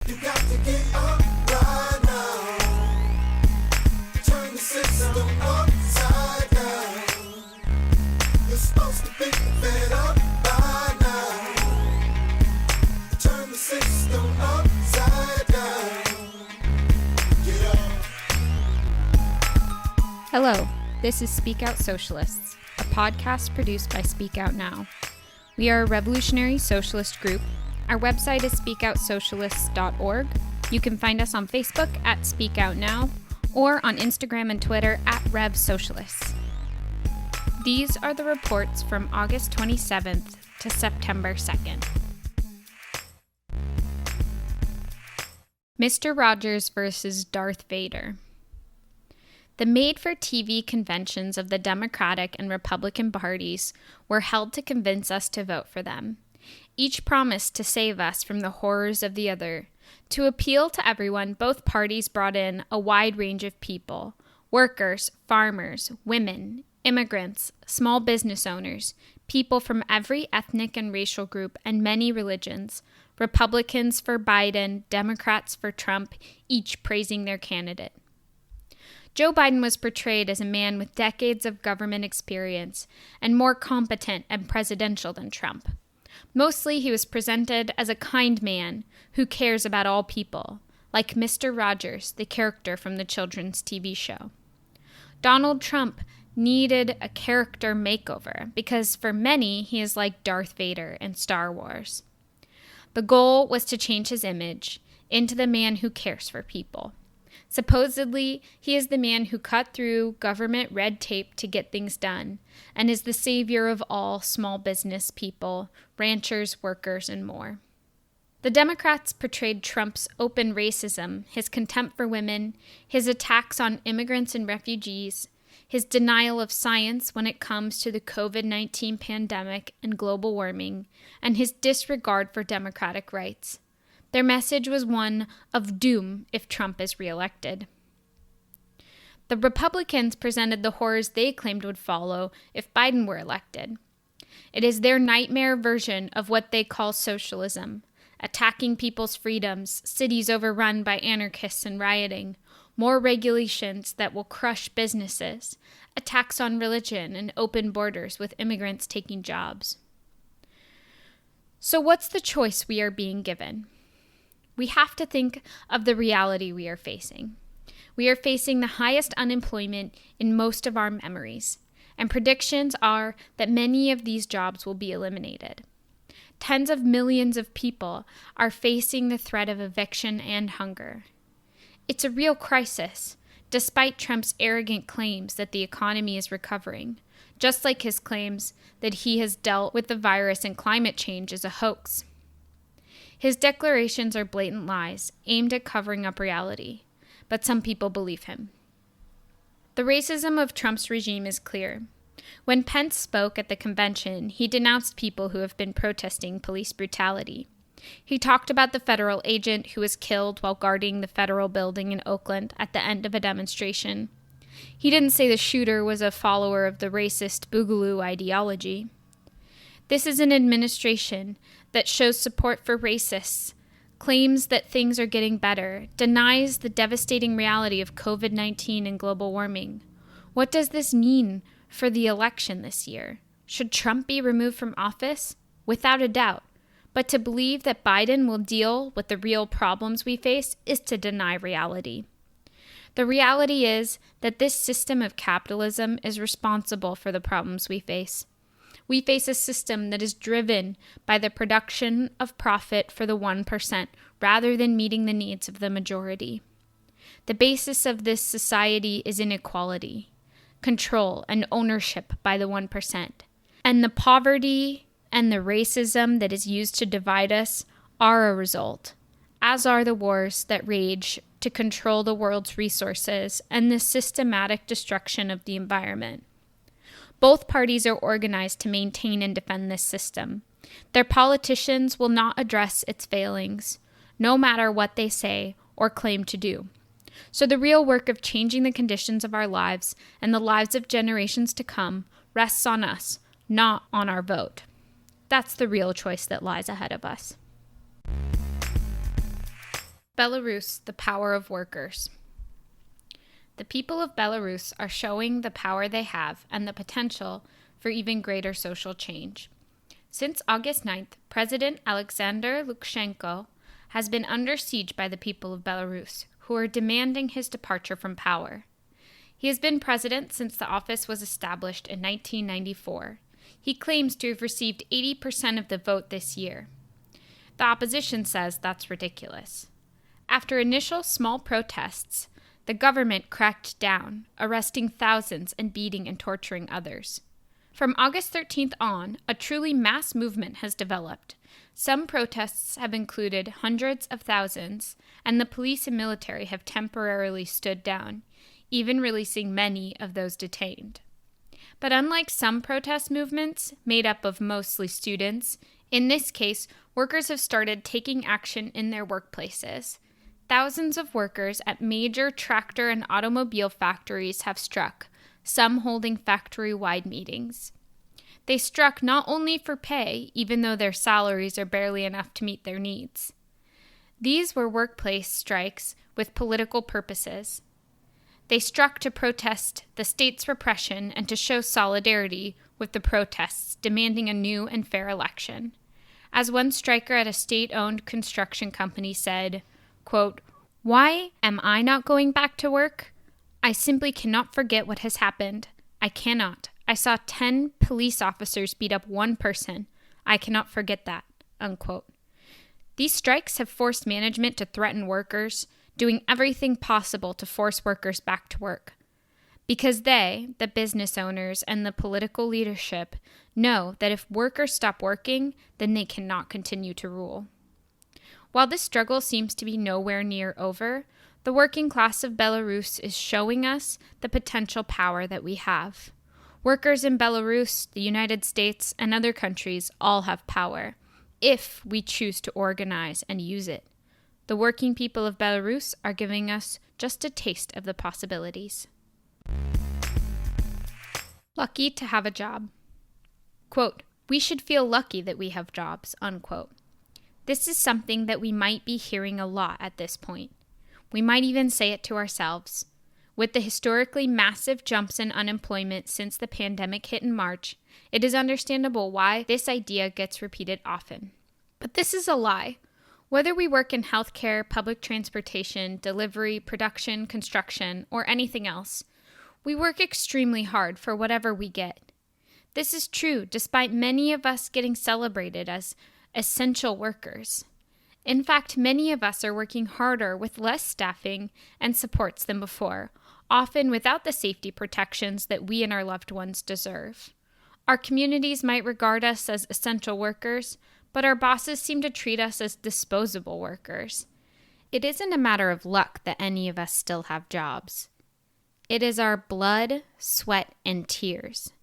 You got to get up right now. Turn the system upside down. You're supposed to be fed up by now. Turn the system upside down. Get up. Hello, this is Speak Out Socialists, a podcast produced by Speak Out Now. We are a revolutionary socialist group. Our website is speakoutsocialists.org. You can find us on Facebook at Speak Out Now or on Instagram and Twitter at RevSocialists. These are the reports from August 27th to September 2nd. Mr. Rogers versus Darth Vader. The made-for-TV conventions of the Democratic and Republican parties were held to convince us to vote for them. Each promised to save us from the horrors of the other. To appeal to everyone, both parties brought in a wide range of people: workers, farmers, women, immigrants, small business owners, people from every ethnic and racial group and many religions, Republicans for Biden, Democrats for Trump, each praising their candidate. Joe Biden was portrayed as a man with decades of government experience and more competent and presidential than Trump. Mostly, he was presented as a kind man who cares about all people, like Mr. Rogers, the character from the children's TV show. Donald Trump needed a character makeover because for many, he is like Darth Vader in Star Wars. The goal was to change his image into the man who cares for people. Supposedly, he is the man who cut through government red tape to get things done, and is the savior of all small business people, ranchers, workers, and more. The Democrats portrayed Trump's open racism, his contempt for women, his attacks on immigrants and refugees, his denial of science when it comes to the COVID-19 pandemic and global warming, and his disregard for democratic rights. Their message was one of doom if Trump is reelected. The Republicans presented the horrors they claimed would follow if Biden were elected. It is their nightmare version of what they call socialism: attacking people's freedoms, cities overrun by anarchists and rioting, more regulations that will crush businesses, attacks on religion, and open borders with immigrants taking jobs. So what's the choice we are being given? We have to think of the reality we are facing. We are facing the highest unemployment in most of our memories, and predictions are that many of these jobs will be eliminated. Tens of millions of people are facing the threat of eviction and hunger. It's a real crisis, despite Trump's arrogant claims that the economy is recovering, just like his claims that he has dealt with the virus and climate change as a hoax. His declarations are blatant lies, aimed at covering up reality, but some people believe him. The racism of Trump's regime is clear. When Pence spoke at the convention, he denounced people who have been protesting police brutality. He talked about the federal agent who was killed while guarding the federal building in Oakland at the end of a demonstration. He didn't say the shooter was a follower of the racist Boogaloo ideology. This is an administration that shows support for racists, claims that things are getting better, denies the devastating reality of COVID-19 and global warming. What does this mean for the election this year? Should Trump be removed from office? Without a doubt. But to believe that Biden will deal with the real problems we face is to deny reality. The reality is that this system of capitalism is responsible for the problems we face. We face a system that is driven by the production of profit for the 1% rather than meeting the needs of the majority. The basis of this society is inequality, control, and ownership by the 1%. And the poverty and the racism that is used to divide us are a result, as are the wars that rage to control the world's resources and the systematic destruction of the environment. Both parties are organized to maintain and defend this system. Their politicians will not address its failings, no matter what they say or claim to do. So the real work of changing the conditions of our lives and the lives of generations to come rests on us, not on our vote. That's the real choice that lies ahead of us. Belarus, the power of workers. The people of Belarus are showing the power they have and the potential for even greater social change. Since August 9th, President Alexander Lukashenko has been under siege by the people of Belarus, who are demanding his departure from power. He has been president since the office was established in 1994. He claims to have received 80% of the vote this year. The opposition says that's ridiculous. After initial small protests, the government cracked down, arresting thousands and beating and torturing others. From August 13th on, a truly mass movement has developed. Some protests have included hundreds of thousands, and the police and military have temporarily stood down, even releasing many of those detained. But unlike some protest movements, made up of mostly students, in this case, workers have started taking action in their workplaces. Thousands of workers at major tractor and automobile factories have struck, some holding factory-wide meetings. They struck not only for pay, even though their salaries are barely enough to meet their needs. These were workplace strikes with political purposes. They struck to protest the state's repression and to show solidarity with the protests demanding a new and fair election. As one striker at a state-owned construction company said, quote, "Why am I not going back to work? I simply cannot forget what has happened. I cannot. I saw 10 police officers beat up one person. I cannot forget that," unquote. These strikes have forced management to threaten workers, doing everything possible to force workers back to work. Because they, the business owners and the political leadership, know that if workers stop working, then they cannot continue to rule. While this struggle seems to be nowhere near over, the working class of Belarus is showing us the potential power that we have. Workers in Belarus, the United States, and other countries all have power, if we choose to organize and use it. The working people of Belarus are giving us just a taste of the possibilities. Lucky to have a job. Quote, "We should feel lucky that we have jobs," unquote. This is something that we might be hearing a lot at this point. We might even say it to ourselves. With the historically massive jumps in unemployment since the pandemic hit in March, it is understandable why this idea gets repeated often. But this is a lie. Whether we work in healthcare, public transportation, delivery, production, construction, or anything else, we work extremely hard for whatever we get. This is true despite many of us getting celebrated as essential workers. In fact, many of us are working harder with less staffing and supports than before, often without the safety protections that we and our loved ones deserve. Our communities might regard us as essential workers, but our bosses seem to treat us as disposable workers. It isn't a matter of luck that any of us still have jobs. It is our blood, sweat, and tears.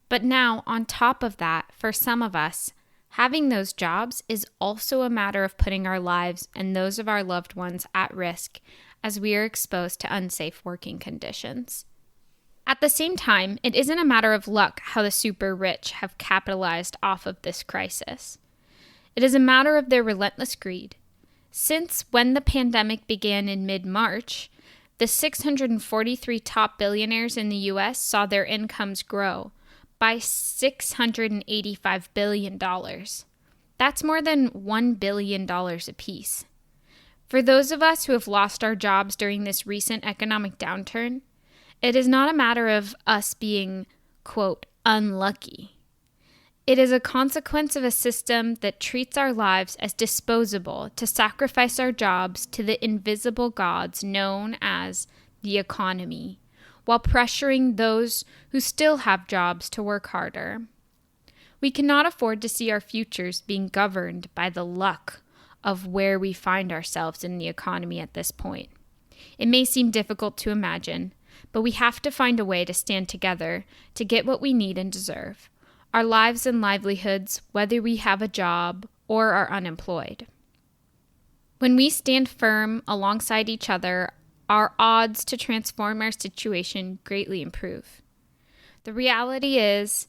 But now, on top of that, for some of us, having those jobs is also a matter of putting our lives and those of our loved ones at risk as we are exposed to unsafe working conditions. At the same time, it isn't a matter of luck how the super rich have capitalized off of this crisis. It is a matter of their relentless greed. Since when the pandemic began in mid-March, the 643 top billionaires in the U.S. saw their incomes grow by $685 billion. That's more than $1 billion apiece. For those of us who have lost our jobs during this recent economic downturn, it is not a matter of us being, quote, unlucky. It is a consequence of a system that treats our lives as disposable to sacrifice our jobs to the invisible gods known as the economy, while pressuring those who still have jobs to work harder. We cannot afford to see our futures being governed by the luck of where we find ourselves in the economy at this point. It may seem difficult to imagine, but we have to find a way to stand together to get what we need and deserve. Our lives and livelihoods, whether we have a job or are unemployed. When we stand firm alongside each other, our odds to transform our situation greatly improve. The reality is,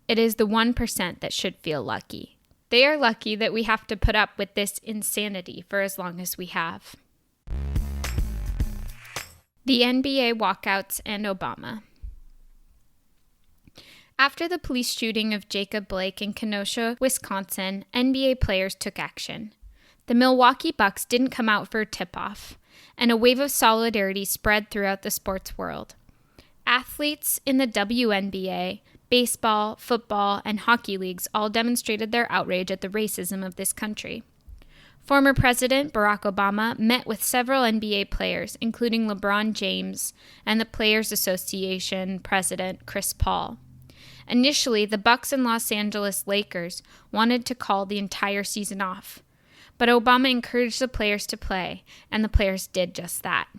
it is the 1% that should feel lucky. They are lucky that we have to put up with this insanity for as long as we have. The NBA Walkouts and Obama. After the police shooting of Jacob Blake in Kenosha, Wisconsin, NBA players took action. The Milwaukee Bucks didn't come out for a tip-off, and a wave of solidarity spread throughout the sports world. Athletes in the WNBA, baseball, football, and hockey leagues all demonstrated their outrage at the racism of this country. Former President Barack Obama met with several NBA players, including LeBron James and the Players Association President Chris Paul. Initially, the Bucks and Los Angeles Lakers wanted to call the entire season off, but Obama encouraged the players to play, and the players did just that.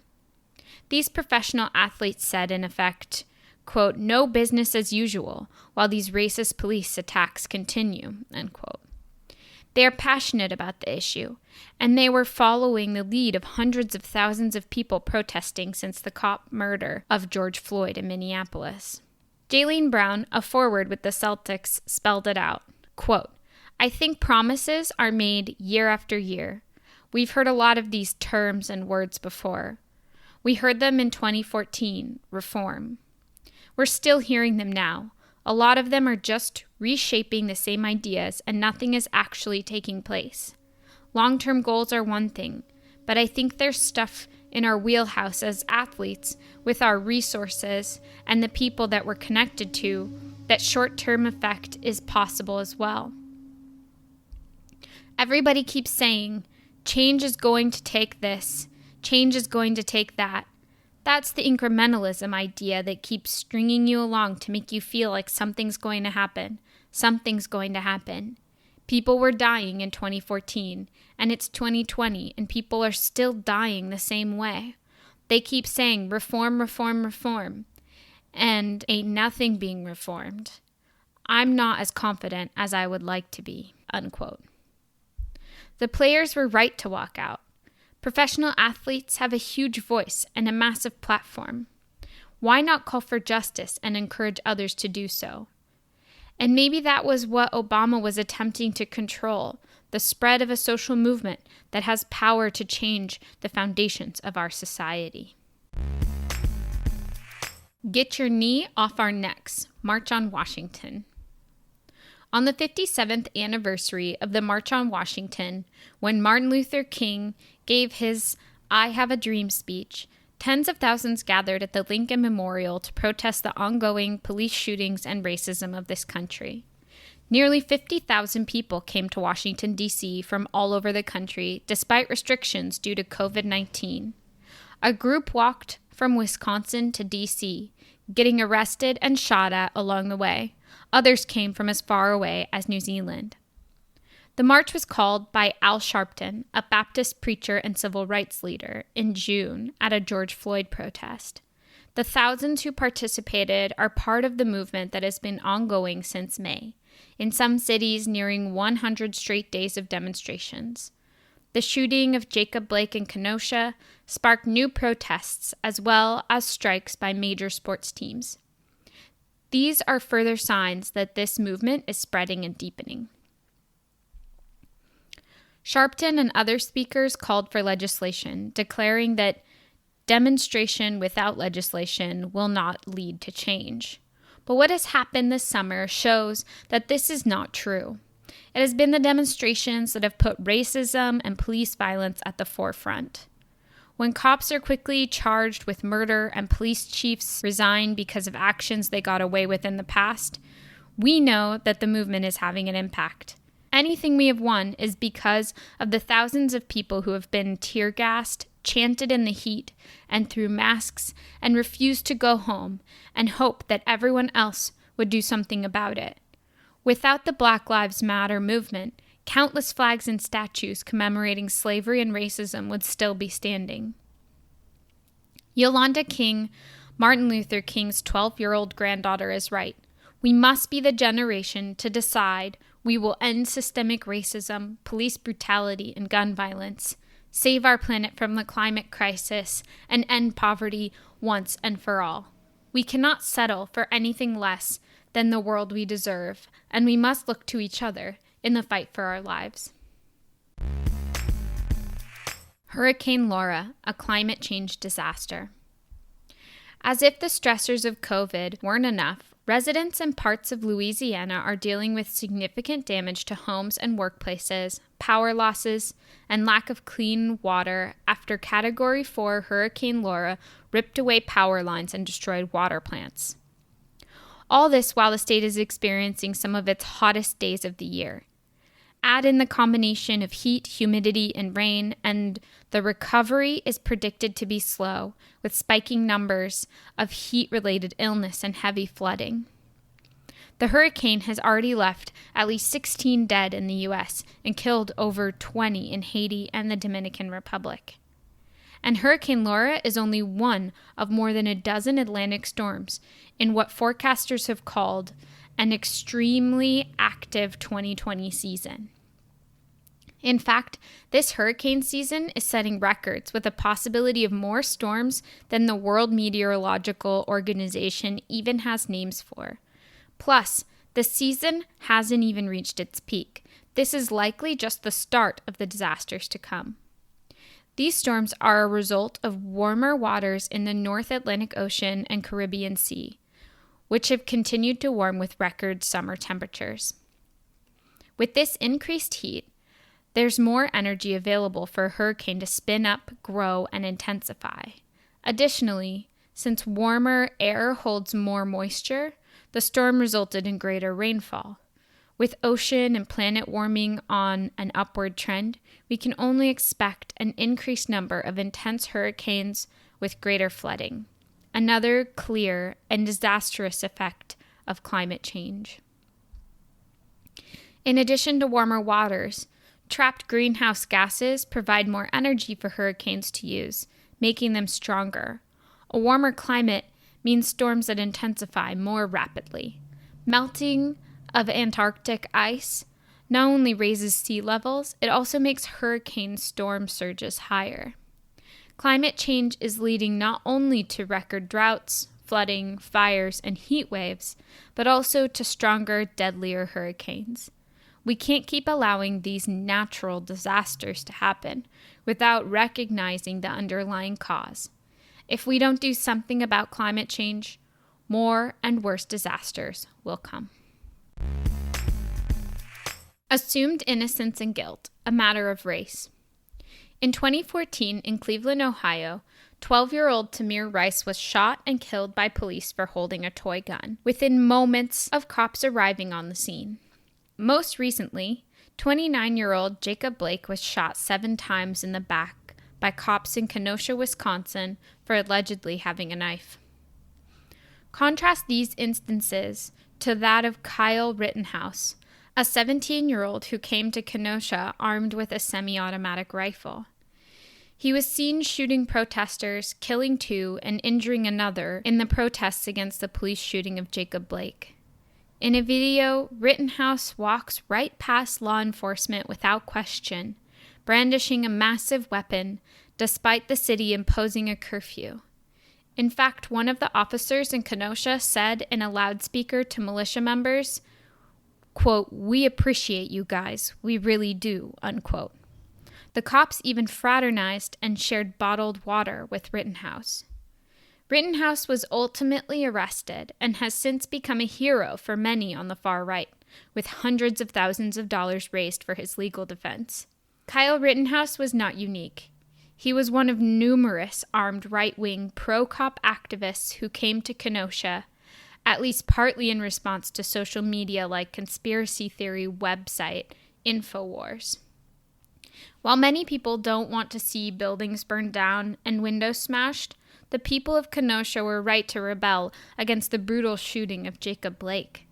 These professional athletes said, in effect, quote, "No business as usual while these racist police attacks continue," end quote. They are passionate about the issue, and they were following the lead of hundreds of thousands of people protesting since the cop murder of George Floyd in Minneapolis. Jaylen Brown, a forward with the Celtics, spelled it out, quote, "I think promises are made year after year. We've heard a lot of these terms and words before. We heard them in 2014, reform. We're still hearing them now. A lot of them are just reshaping the same ideas and nothing is actually taking place. Long-term goals are one thing, but I think there's stuff in our wheelhouse as athletes with our resources and the people that we're connected to that short-term effect is possible as well. Everybody keeps saying, change is going to take this, change is going to take that. That's the incrementalism idea that keeps stringing you along to make you feel like something's going to happen. Something's going to happen. People were dying in 2014, and it's 2020, and people are still dying the same way. They keep saying reform, reform, reform, and ain't nothing being reformed. I'm not as confident as I would like to be," unquote. The players were right to walk out. Professional athletes have a huge voice and a massive platform. Why not call for justice and encourage others to do so? And maybe that was what Obama was attempting to control, the spread of a social movement that has power to change the foundations of our society. Get your knee off our necks. March on Washington. On the 57th anniversary of the March on Washington, when Martin Luther King gave his "I Have a Dream" speech, tens of thousands gathered at the Lincoln Memorial to protest the ongoing police shootings and racism of this country. Nearly 50,000 people came to Washington, D.C. from all over the country, despite restrictions due to COVID-19. A group walked from Wisconsin to D.C., getting arrested and shot at along the way. Others came from as far away as New Zealand. The march was called by Al Sharpton, a Baptist preacher and civil rights leader, in June at a George Floyd protest. The thousands who participated are part of the movement that has been ongoing since May, in some cities nearing 100 straight days of demonstrations. The shooting of Jacob Blake in Kenosha sparked new protests as well as strikes by major sports teams. These are further signs that this movement is spreading and deepening. Sharpton and other speakers called for legislation, declaring that demonstration without legislation will not lead to change. But what has happened this summer shows that this is not true. It has been the demonstrations that have put racism and police violence at the forefront. When cops are quickly charged with murder and police chiefs resign because of actions they got away with in the past, we know that the movement is having an impact. Anything we have won is because of the thousands of people who have been tear-gassed, chanted in the heat, and threw masks, and refused to go home, and hope that everyone else would do something about it. Without the Black Lives Matter movement, countless flags and statues commemorating slavery and racism would still be standing. Yolanda King, Martin Luther King's 12-year-old granddaughter, is right. We must be the generation to decide we will end systemic racism, police brutality, and gun violence, save our planet from the climate crisis, and end poverty once and for all. We cannot settle for anything less than the world we deserve, and we must look to each other, in the fight for our lives. Hurricane Laura, a climate change disaster. As if the stressors of COVID weren't enough, residents in parts of Louisiana are dealing with significant damage to homes and workplaces, power losses, and lack of clean water after Category 4 Hurricane Laura ripped away power lines and destroyed water plants. All this while the state is experiencing some of its hottest days of the year. Add in the combination of heat, humidity, and rain, and the recovery is predicted to be slow, with spiking numbers of heat-related illness and heavy flooding. The hurricane has already left at least 16 dead in the U.S. and killed over 20 in Haiti and the Dominican Republic. And Hurricane Laura is only one of more than a dozen Atlantic storms in what forecasters have called an extremely active 2020 season. In fact, this hurricane season is setting records with a possibility of more storms than the World Meteorological Organization even has names for. Plus, the season hasn't even reached its peak. This is likely just the start of the disasters to come. These storms are a result of warmer waters in the North Atlantic Ocean and Caribbean Sea, which have continued to warm with record summer temperatures. With this increased heat, there's more energy available for a hurricane to spin up, grow, and intensify. Additionally, since warmer air holds more moisture, the storm resulted in greater rainfall. With ocean and planet warming on an upward trend, we can only expect an increased number of intense hurricanes with greater flooding. Another clear and disastrous effect of climate change. In addition to warmer waters, trapped greenhouse gases provide more energy for hurricanes to use, making them stronger. A warmer climate means storms that intensify more rapidly. Melting of Antarctic ice not only raises sea levels, it also makes hurricane storm surges higher. Climate change is leading not only to record droughts, flooding, fires, and heat waves, but also to stronger, deadlier hurricanes. We can't keep allowing these natural disasters to happen without recognizing the underlying cause. If we don't do something about climate change, more and worse disasters will come. Assumed innocence and guilt, a matter of race. In 2014, in Cleveland, Ohio, 12-year-old Tamir Rice was shot and killed by police for holding a toy gun, within moments of cops arriving on the scene. Most recently, 29-year-old Jacob Blake was shot 7 times in the back by cops in Kenosha, Wisconsin, for allegedly having a knife. Contrast these instances to that of Kyle Rittenhouse, a 17-year-old who came to Kenosha armed with a semi-automatic rifle. He was seen shooting protesters, killing 2, and injuring another in the protests against the police shooting of Jacob Blake. In a video, Rittenhouse walks right past law enforcement without question, brandishing a massive weapon despite the city imposing a curfew. In fact, one of the officers in Kenosha said in a loudspeaker to militia members, quote, "We appreciate you guys, we really do," unquote. The cops even fraternized and shared bottled water with Rittenhouse. Rittenhouse was ultimately arrested and has since become a hero for many on the far right, with hundreds of thousands of dollars raised for his legal defense. Kyle Rittenhouse was not unique. He was one of numerous armed right-wing pro-cop activists who came to Kenosha, at least partly in response to social media-like conspiracy theory website InfoWars. While many people don't want to see buildings burned down and windows smashed, the people of Kenosha were right to rebel against the brutal shooting of Jacob Blake.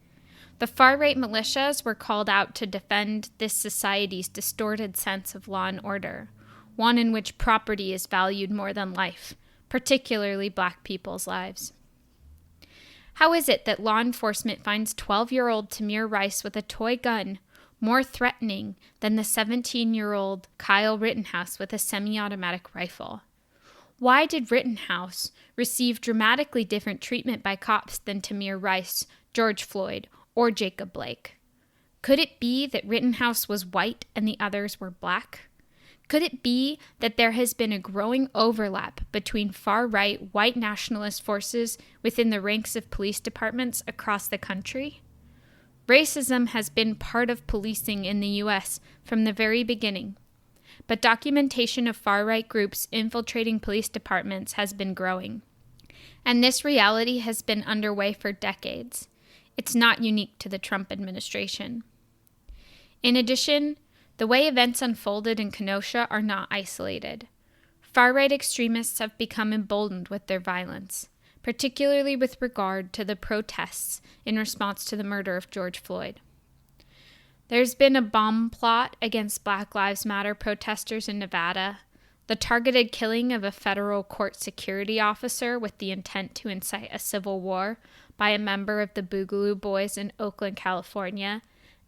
The far-right militias were called out to defend this society's distorted sense of law and order, one in which property is valued more than life, particularly Black people's lives. How is it that law enforcement finds 12-year-old Tamir Rice with a toy gun more threatening than the 17-year-old Kyle Rittenhouse with a semi-automatic rifle? Why did Rittenhouse receive dramatically different treatment by cops than Tamir Rice, George Floyd, or Jacob Blake? Could it be that Rittenhouse was white and the others were black? Could it be that there has been a growing overlap between far-right white nationalist forces within the ranks of police departments across the country? Racism has been part of policing in the U.S. from the very beginning, but documentation of far-right groups infiltrating police departments has been growing. And this reality has been underway for decades. It's not unique to the Trump administration. In addition, the way events unfolded in Kenosha are not isolated. Far-right extremists have become emboldened with their violence, particularly with regard to the protests in response to the murder of George Floyd. There's been a bomb plot against Black Lives Matter protesters in Nevada, the targeted killing of a federal court security officer with the intent to incite a civil war by a member of the Boogaloo Boys in Oakland, California,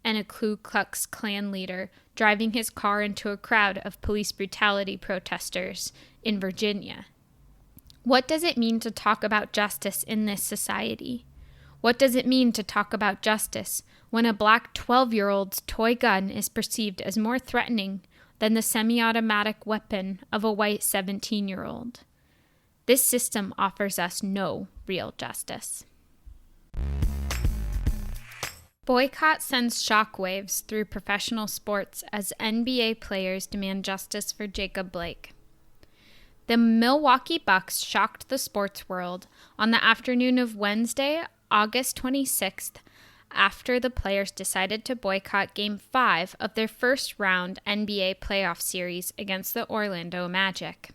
and a Ku Klux Klan leader driving his car into a crowd of police brutality protesters in Virginia. What does it mean to talk about justice in this society? What does it mean to talk about justice when a black 12-year-old's toy gun is perceived as more threatening than the semi-automatic weapon of a white 17-year-old? This system offers us no real justice. Boycott sends shockwaves through professional sports as NBA players demand justice for Jacob Blake. The Milwaukee Bucks shocked the sports world on the afternoon of Wednesday, August 26th, after the players decided to boycott Game 5 of their first-round NBA playoff series against the Orlando Magic.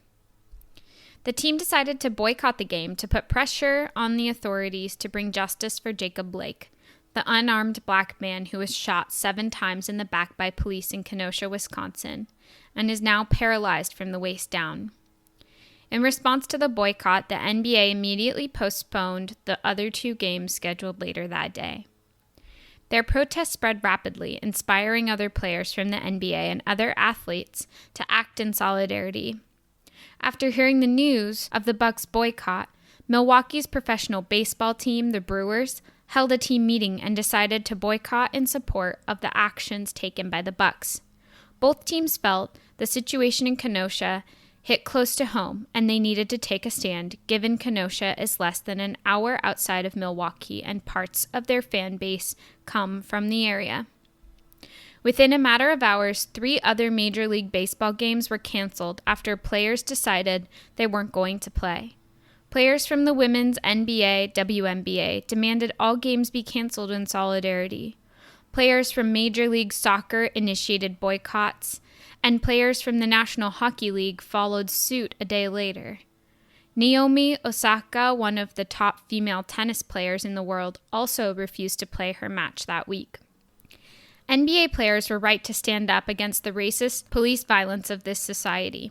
The team decided to boycott the game to put pressure on the authorities to bring justice for Jacob Blake, the unarmed black man who was shot 7 times in the back by police in Kenosha, Wisconsin, and is now paralyzed from the waist down. In response to the boycott, the NBA immediately postponed the other 2 games scheduled later that day. Their protest spread rapidly, inspiring other players from the NBA and other athletes to act in solidarity. After hearing the news of the Bucks' boycott, Milwaukee's professional baseball team, the Brewers, held a team meeting and decided to boycott in support of the actions taken by the Bucks. Both teams felt the situation in Kenosha hit close to home and they needed to take a stand, given Kenosha is less than an hour outside of Milwaukee and parts of their fan base come from the area. Within a matter of hours, 3 other Major League Baseball games were canceled after players decided they weren't going to play. Players from the women's NBA, WNBA demanded all games be canceled in solidarity. Players from Major League Soccer initiated boycotts, and players from the National Hockey League followed suit a day later. Naomi Osaka, one of the top female tennis players in the world, also refused to play her match that week. NBA players were right to stand up against the racist police violence of this society.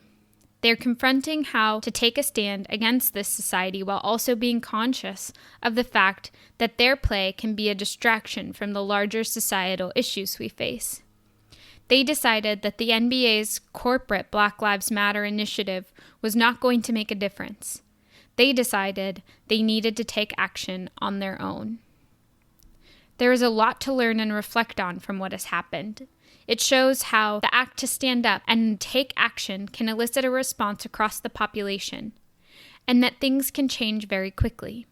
They're confronting how to take a stand against this society while also being conscious of the fact that their play can be a distraction from the larger societal issues we face. They decided that the NBA's corporate Black Lives Matter initiative was not going to make a difference. They decided they needed to take action on their own. There is a lot to learn and reflect on from what has happened. It shows how the act to stand up and take action can elicit a response across the population, and that things can change very quickly.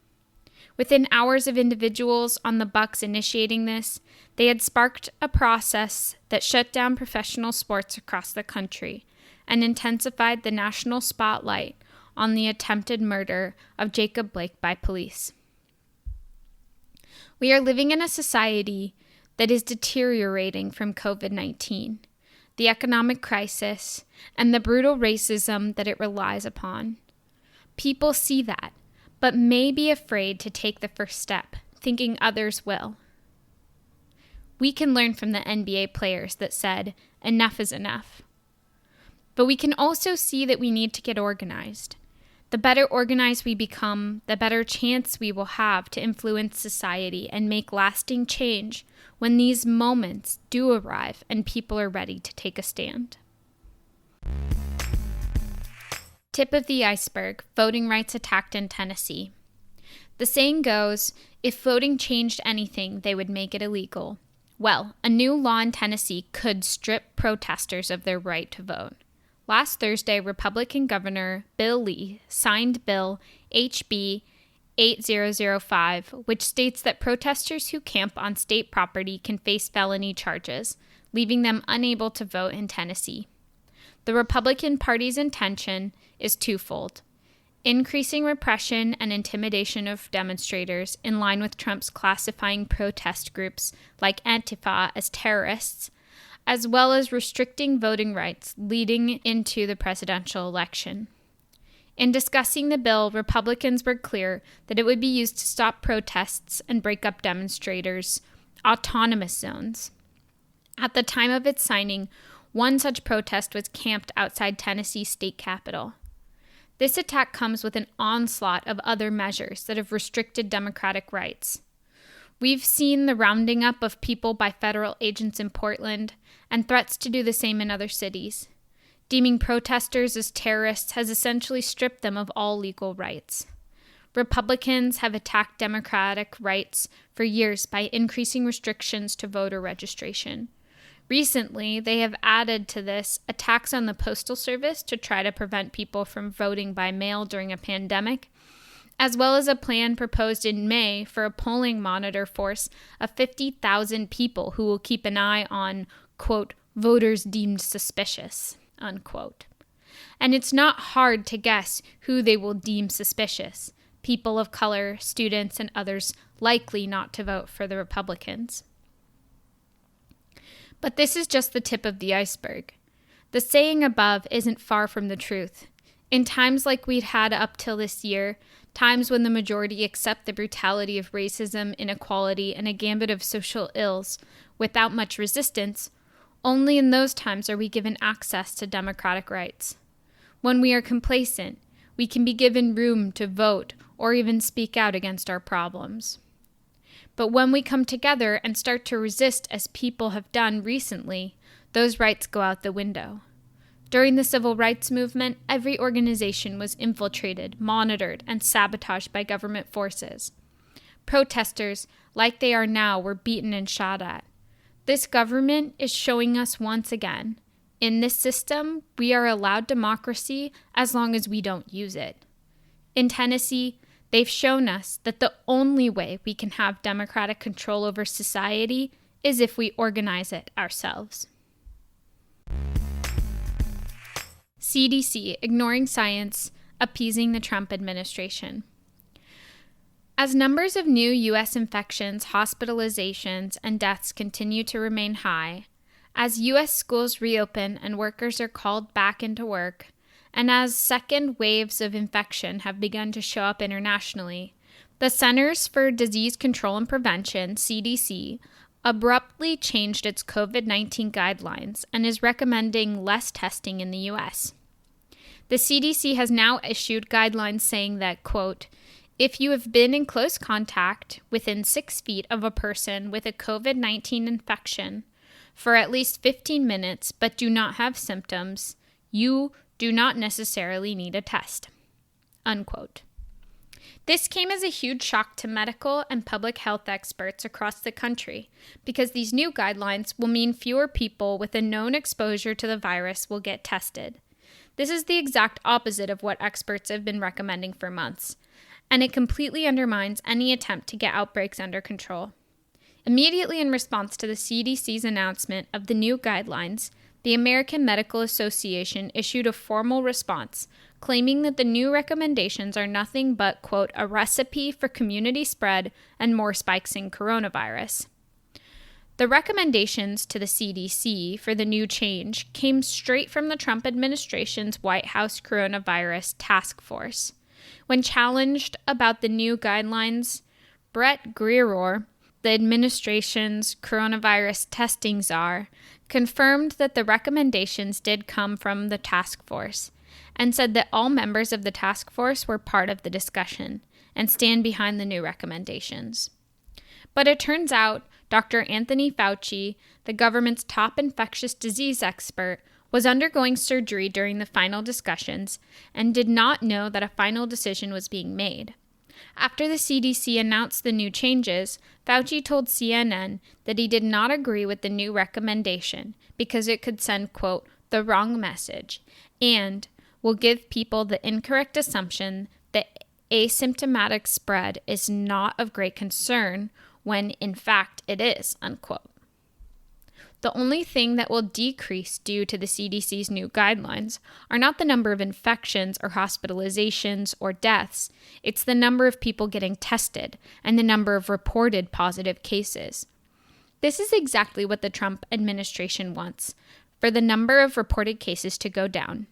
Within hours of individuals on the Bucks initiating this, they had sparked a process that shut down professional sports across the country and intensified the national spotlight on the attempted murder of Jacob Blake by police. We are living in a society that is deteriorating from COVID-19, the economic crisis, and the brutal racism that it relies upon. People see that, but may be afraid to take the first step, thinking others will. We can learn from the NBA players that said, enough is enough. But we can also see that we need to get organized. The better organized we become, the better chance we will have to influence society and make lasting change when these moments do arrive and people are ready to take a stand. Tip of the iceberg, voting rights attacked in Tennessee. The saying goes, if voting changed anything, they would make it illegal. Well, a new law in Tennessee could strip protesters of their right to vote. Last Thursday, Republican Governor Bill Lee signed Bill HB 8005, which states that protesters who camp on state property can face felony charges, leaving them unable to vote in Tennessee. The Republican Party's intention is twofold: increasing repression and intimidation of demonstrators in line with Trump's classifying protest groups like Antifa as terrorists, as well as restricting voting rights leading into the presidential election. In discussing the bill, Republicans were clear that it would be used to stop protests and break up demonstrators' autonomous zones. At the time of its signing, one such protest was camped outside Tennessee's state capitol. This attack comes with an onslaught of other measures that have restricted democratic rights. We've seen the rounding up of people by federal agents in Portland and threats to do the same in other cities. Deeming protesters as terrorists has essentially stripped them of all legal rights. Republicans have attacked democratic rights for years by increasing restrictions to voter registration. Recently, they have added to this attacks on the Postal Service to try to prevent people from voting by mail during a pandemic, as well as a plan proposed in May for a polling monitor force of 50,000 people who will keep an eye on, quote, voters deemed suspicious, unquote. And it's not hard to guess who they will deem suspicious: people of color, students, and others likely not to vote for the Republicans. But this is just the tip of the iceberg. The saying above isn't far from the truth. In times like we'd had up till this year, times when the majority accept the brutality of racism, inequality, and a gambit of social ills without much resistance, only in those times are we given access to democratic rights. When we are complacent, we can be given room to vote or even speak out against our problems. But when we come together and start to resist as people have done recently, those rights go out the window. During the civil rights movement, every organization was infiltrated, monitored, and sabotaged by government forces. Protesters, like they are now, were beaten and shot at. This government is showing us once again, in this system, we are allowed democracy as long as we don't use it. In Tennessee, they've shown us that the only way we can have democratic control over society is if we organize it ourselves. CDC, ignoring science, appeasing the Trump administration. As numbers of new U.S. infections, hospitalizations, and deaths continue to remain high, as U.S. schools reopen and workers are called back into work, and as second waves of infection have begun to show up internationally, the Centers for Disease Control and Prevention, CDC, abruptly changed its COVID-19 guidelines and is recommending less testing in the U.S. The CDC has now issued guidelines saying that, quote, if you have been in close contact within 6 feet of a person with a COVID-19 infection for at least 15 minutes but do not have symptoms, you do not necessarily need a test, unquote. This came as a huge shock to medical and public health experts across the country because these new guidelines will mean fewer people with a known exposure to the virus will get tested. This is the exact opposite of what experts have been recommending for months, and it completely undermines any attempt to get outbreaks under control. Immediately in response to the CDC's announcement of the new guidelines, the American Medical Association issued a formal response, claiming that the new recommendations are nothing but, quote, a recipe for community spread and more spikes in coronavirus. The recommendations to the CDC for the new change came straight from the Trump administration's White House Coronavirus Task Force. When challenged about the new guidelines, Brett Greeror, the administration's coronavirus testing czar, confirmed that the recommendations did come from the task force and said that all members of the task force were part of the discussion and stand behind the new recommendations. But it turns out Dr. Anthony Fauci, the government's top infectious disease expert, was undergoing surgery during the final discussions and did not know that a final decision was being made. After the CDC announced the new changes, Fauci told CNN that he did not agree with the new recommendation because it could send, quote, the wrong message and will give people the incorrect assumption that asymptomatic spread is not of great concern when in fact it is, unquote. The only thing that will decrease due to the CDC's new guidelines are not the number of infections or hospitalizations or deaths, it's the number of people getting tested and the number of reported positive cases. This is exactly what the Trump administration wants, for the number of reported cases to go down.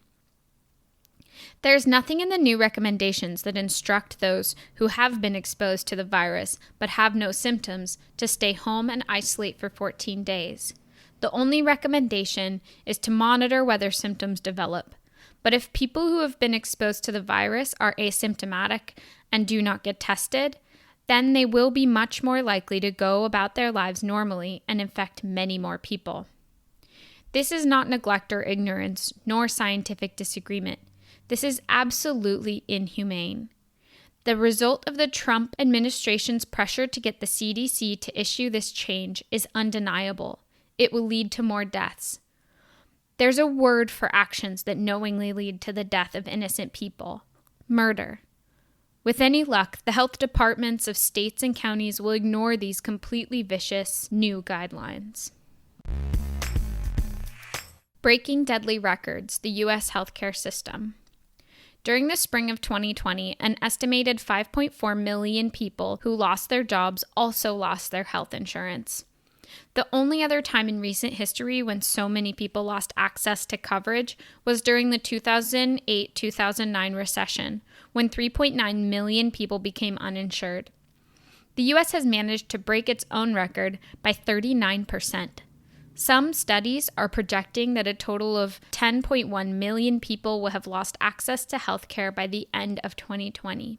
There is nothing in the new recommendations that instruct those who have been exposed to the virus but have no symptoms to stay home and isolate for 14 days. The only recommendation is to monitor whether symptoms develop. But if people who have been exposed to the virus are asymptomatic and do not get tested, then they will be much more likely to go about their lives normally and infect many more people. This is not neglect or ignorance, nor scientific disagreement. This is absolutely inhumane. The result of the Trump administration's pressure to get the CDC to issue this change is undeniable. It will lead to more deaths. There's a word for actions that knowingly lead to the death of innocent people: murder. With any luck, the health departments of states and counties will ignore these completely vicious new guidelines. Breaking deadly records, the U.S. healthcare system. During the spring of 2020, an estimated 5.4 million people who lost their jobs also lost their health insurance. The only other time in recent history when so many people lost access to coverage was during the 2008-2009 recession, when 3.9 million people became uninsured. The U.S. has managed to break its own record by 39%. Some studies are projecting that a total of 10.1 million people will have lost access to health care by the end of 2020.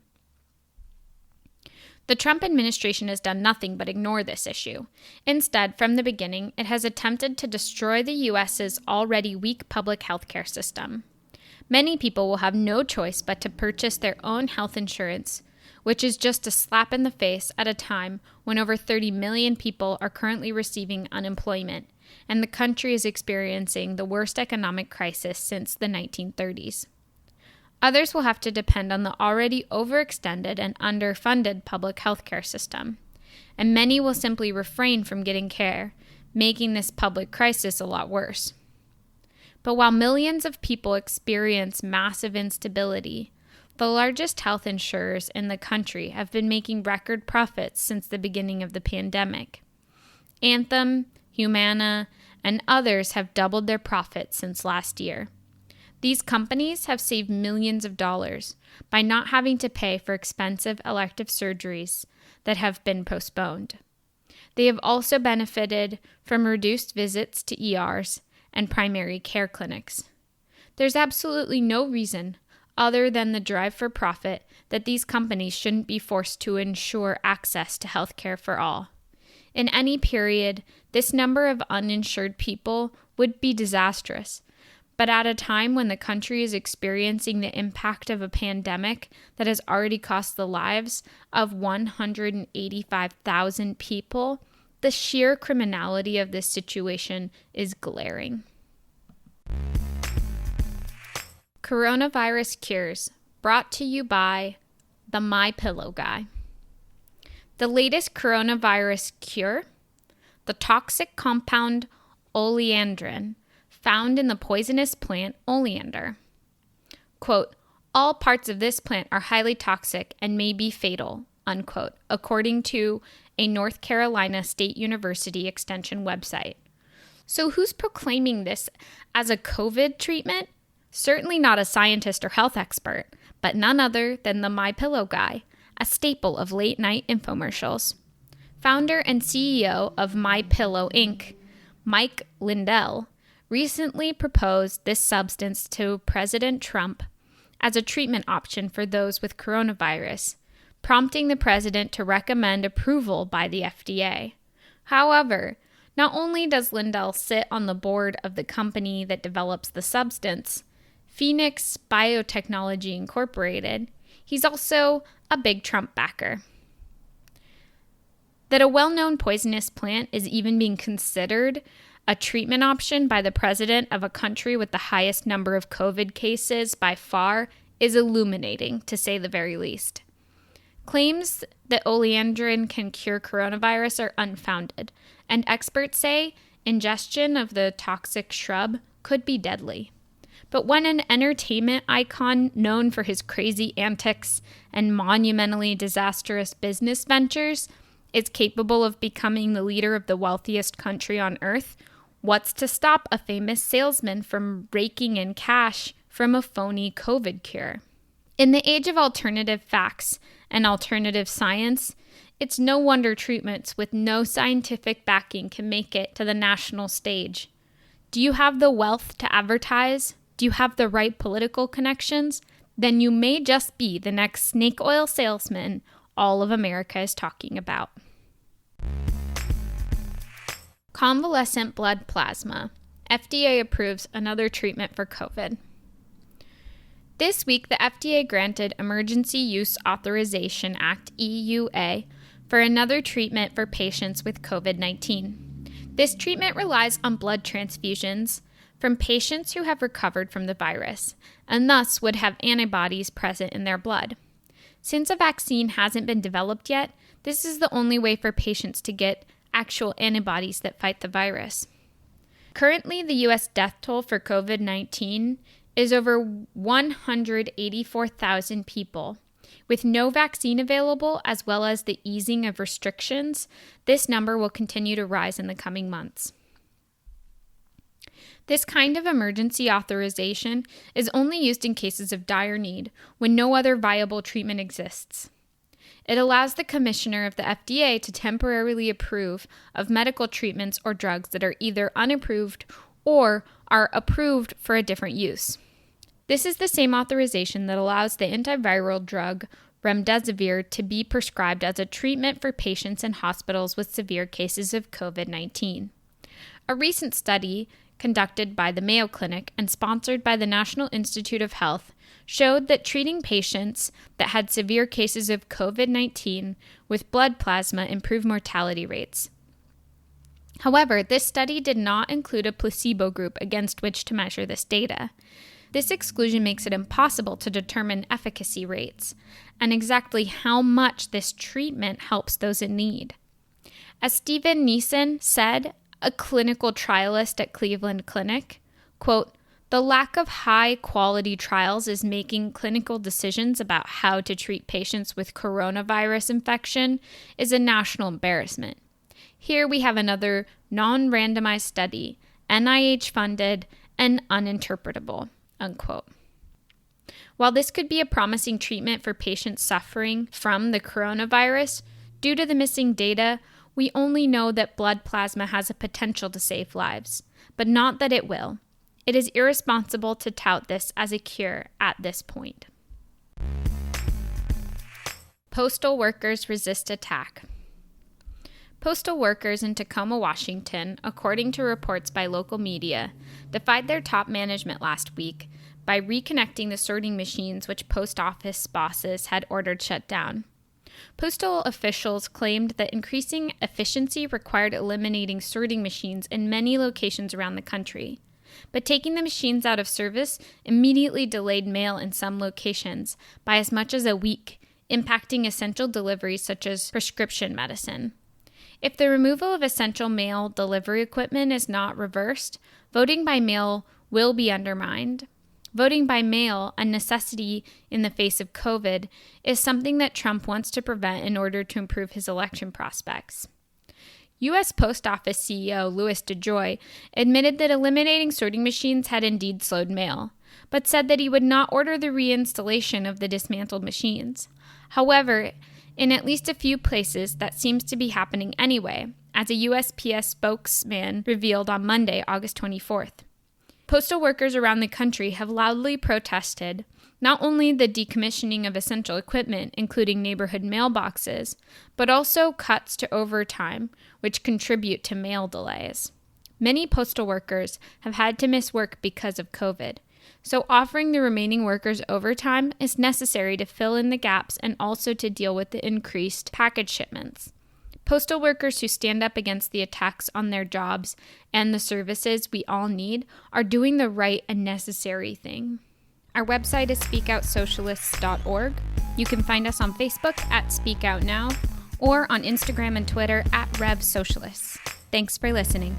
The Trump administration has done nothing but ignore this issue. Instead, from the beginning, it has attempted to destroy the U.S.'s already weak public health care system. Many people will have no choice but to purchase their own health insurance, which is just a slap in the face at a time when over 30 million people are currently receiving unemployment, and the country is experiencing the worst economic crisis since the 1930s. Others will have to depend on the already overextended and underfunded public healthcare system, and many will simply refrain from getting care, making this public crisis a lot worse. But while millions of people experience massive instability, the largest health insurers in the country have been making record profits since the beginning of the pandemic. Anthem, Humana, and others have doubled their profits since last year. These companies have saved millions of dollars by not having to pay for expensive elective surgeries that have been postponed. They have also benefited from reduced visits to ERs and primary care clinics. There's absolutely no reason, other than the drive for profit, that these companies shouldn't be forced to ensure access to health care for all. In any period, this number of uninsured people would be disastrous. But at a time when the country is experiencing the impact of a pandemic that has already cost the lives of 185,000 people, the sheer criminality of this situation is glaring. Coronavirus cures, brought to you by the MyPillow guy. The latest coronavirus cure, the toxic compound oleandrin, found in the poisonous plant oleander. Quote, all parts of this plant are highly toxic and may be fatal, unquote, according to a North Carolina State University Extension website. So who's proclaiming this as a COVID treatment? Certainly not a scientist or health expert, but none other than the MyPillow guy, a staple of late-night infomercials. Founder and CEO of MyPillow Inc., Mike Lindell, recently proposed this substance to President Trump as a treatment option for those with coronavirus, prompting the president to recommend approval by the FDA. However, not only does Lindell sit on the board of the company that develops the substance, Phoenix Biotechnology Incorporated, He's also a big Trump backer. That a well-known poisonous plant is even being considered a treatment option by the president of a country with the highest number of COVID cases by far is illuminating, to say the very least. Claims that oleandrin can cure coronavirus are unfounded, and experts say ingestion of the toxic shrub could be deadly. But when an entertainment icon known for his crazy antics and monumentally disastrous business ventures is capable of becoming the leader of the wealthiest country on earth, what's to stop a famous salesman from raking in cash from a phony COVID cure? In the age of alternative facts and alternative science, it's no wonder treatments with no scientific backing can make it to the national stage. Do you have the wealth to advertise? Do you have the right political connections? Then you may just be the next snake oil salesman all of America is talking about. Convalescent Blood Plasma. FDA approves another treatment for COVID. This week, the FDA granted Emergency Use Authorization Act, EUA, for another treatment for patients with COVID-19. This treatment relies on blood transfusions from patients who have recovered from the virus, and thus would have antibodies present in their blood. Since a vaccine hasn't been developed yet, this is the only way for patients to get actual antibodies that fight the virus. Currently, the U.S. death toll for COVID-19 is over 184,000 people. With no vaccine available, as well as the easing of restrictions, this number will continue to rise in the coming months. This kind of emergency authorization is only used in cases of dire need, when no other viable treatment exists. It allows the commissioner of the FDA to temporarily approve of medical treatments or drugs that are either unapproved or are approved for a different use. This is the same authorization that allows the antiviral drug remdesivir to be prescribed as a treatment for patients in hospitals with severe cases of COVID-19. A recent study conducted by the Mayo Clinic and sponsored by the National Institute of Health showed that treating patients that had severe cases of COVID-19 with blood plasma improved mortality rates. However, this study did not include a placebo group against which to measure this data. This exclusion makes it impossible to determine efficacy rates and exactly how much this treatment helps those in need. As Stephen Neeson said, a clinical trialist at Cleveland Clinic, quote, "The lack of high-quality trials is making clinical decisions about how to treat patients with coronavirus infection is a national embarrassment. Here we have another non-randomized study, NIH-funded and uninterpretable," unquote. While this could be a promising treatment for patients suffering from the coronavirus, due to the missing data, we only know that blood plasma has a potential to save lives, but not that it will. It is irresponsible to tout this as a cure at this point. Postal workers resist attack. Postal workers in Tacoma, Washington, according to reports by local media, defied their top management last week by reconnecting the sorting machines which post office bosses had ordered shut down. Postal officials claimed that increasing efficiency required eliminating sorting machines in many locations around the country. But taking the machines out of service immediately delayed mail in some locations by as much as a week, impacting essential deliveries such as prescription medicine. If the removal of essential mail delivery equipment is not reversed, voting by mail will be undermined. Voting by mail, a necessity in the face of COVID, is something that Trump wants to prevent in order to improve his election prospects. U.S. Post Office CEO Louis DeJoy admitted that eliminating sorting machines had indeed slowed mail, but said that he would not order the reinstallation of the dismantled machines. However, in at least a few places, that seems to be happening anyway, as a USPS spokesman revealed on Monday, August 24th. Postal workers around the country have loudly protested not only the decommissioning of essential equipment, including neighborhood mailboxes, but also cuts to overtime, which contribute to mail delays. Many postal workers have had to miss work because of COVID. So offering the remaining workers overtime is necessary to fill in the gaps and also to deal with the increased package shipments. Postal workers who stand up against the attacks on their jobs and the services we all need are doing the right and necessary thing. Our website is speakoutsocialists.org. You can find us on Facebook at Speak Out Now or on Instagram and Twitter at RevSocialists. Thanks for listening.